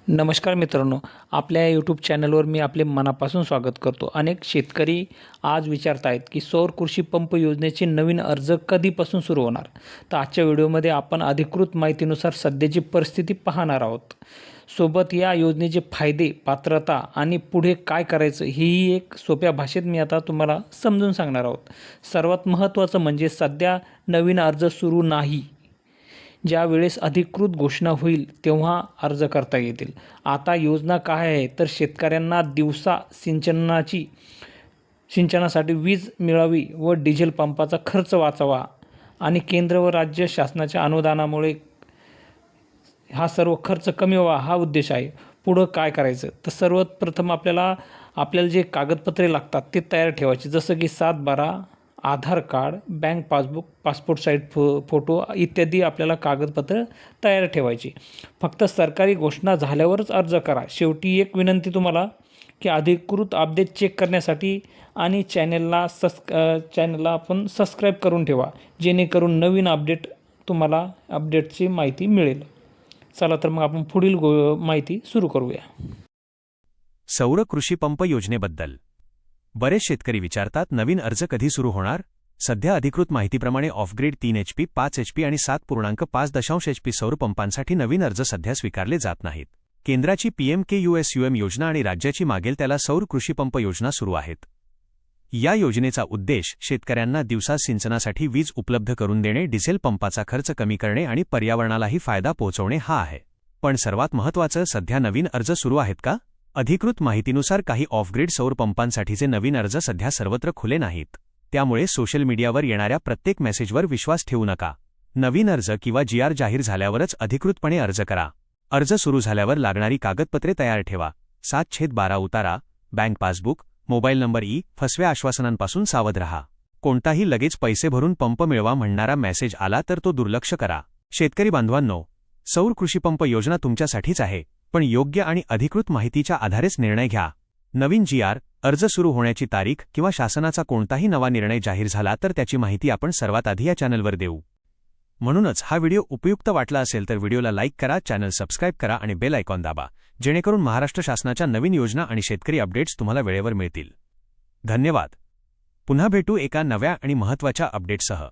नमस्कार मित्रांनो, आपल्या यूट्यूब चॅनलवर मी आपले मनापासून स्वागत करतो. अनेक शेतकरी आज विचारत आहेत की सौर कृषी पंप योजनेचे नवीन अर्ज कधीपासून सुरू होणार. तर आजच्या व्हिडिओमध्ये आपण अधिकृत माहितीनुसार सध्याची परिस्थिती पाहणार आहोत. सोबत या योजनेचे फायदे, पात्रता आणि पुढे काय करायचं ही एक सोप्या भाषेत मी आता तुम्हाला समजून सांगणार आहोत. सर्वात महत्त्वाचं म्हणजे सध्या नवीन अर्ज सुरू नाही. ज्यावेळेस अधिकृत घोषणा होईल तेव्हा अर्ज करता येतील. आता योजना काय आहे तर शेतकऱ्यांना दिवसा सिंचनासाठी वीज मिळावी व डिझेल पंपाचा खर्च वाचावा आणि केंद्र व राज्य शासनाच्या अनुदानामुळे हा सर्व खर्च कमी व्हावा हा उद्देश आहे. पुढं काय करायचं तर सर्वात प्रथम आपल्याला जे कागदपत्रे लागतात ते तयार ठेवायचे, जसं की 7/12, Aadhaar card, bank passbook, passport size photo इत्यादी आपल्याला कागदपत्र तयार ठेवायची. फक्त सरकारी घोषणा झाल्यावरच अर्ज करा. शेवटी एक विनंती तुम्हाला की अधिकृत अपडेट चेक करण्यासाठी आणि चॅनलला आपण सबस्क्राईब करून ठेवा, जेणेकरून नवीन अपडेटची माहिती मिळेल. चला तर मग आपण पुढील माहिती सुरू करूया. सौर कृषी पंप योजनेबद्दल बरेच शेतकरी विचारतात, नवीन अर्ज कधी सुरू होणार? सध्या अधिकृत माहितीप्रमाणे ऑफग्रीड 3 HP, 5 HP आणि 7.5 HP सौर पंपांसाठी नवीन अर्ज सध्या स्वीकारले जात नाहीत. केंद्राची PMKUSUM योजना आणि राज्याची मागेल त्याला सौर कृषी पंप योजना सुरू आहेत. या योजनेचा उद्देश शेतकऱ्यांना दिवसा सिंचनासाठी वीज उपलब्ध करून देणे, डिझेल पंपाचा खर्च कमी करणे आणि पर्यावरणालाही फायदा पोहोचवणे हा आहे. पण सर्वात महत्त्वाचं, सध्या नवीन अर्ज सुरू आहेत का? अधिकृत माहितीनुसार काही ऑफग्रीड सौर पंपांसाठीचे नवीन अर्ज सध्या सर्वत्र खुले नाहीत. त्यामुळे सोशल मीडियावर येणाऱ्या प्रत्येक मेसेजवर विश्वास ठेवू नका. नवीन अर्ज किंवा GR जाहीर झाल्यावरच अधिकृतपणे अर्ज करा. अर्ज सुरू झाल्यावर लागणारी कागदपत्रे तयार ठेवा. 7/12 उतारा, बँक पासबुक, मोबाईल नंबर. फसव्या आश्वासनांपासून सावध रहा. कोणताही लगेच पैसे भरून पंप मिळवा म्हणणारा मेसेज आला तर तो दुर्लक्ष करा. शेतकरी बांधवांनो, सौर कृषी पंप योजना तुमच्यासाठीच आहे, पण योग्य आणि अधिकृत माहितीच्या आधारेच निर्णय घ्या. नवीन GR, अर्ज सुरू होण्याची तारीख किंवा शासनाचा कोणताही नवा निर्णय जाहीर झाला तर त्याची माहिती आपण सर्वात आधी या चॅनलवर देऊ. म्हणूनच हा व्हिडिओ उपयुक्त वाटला असेल तर व्हिडिओला लाईक करा, चॅनल सबस्क्राईब करा आणि बेल आयकॉन दाबा, जेणेकरून महाराष्ट्र शासनाच्या नवीन योजना आणि शेतकरी अपडेट्स तुम्हाला वेळेवर मिळतील. धन्यवाद. पुन्हा भेटू एका नव्या आणि महत्त्वाच्या अपडेटसह.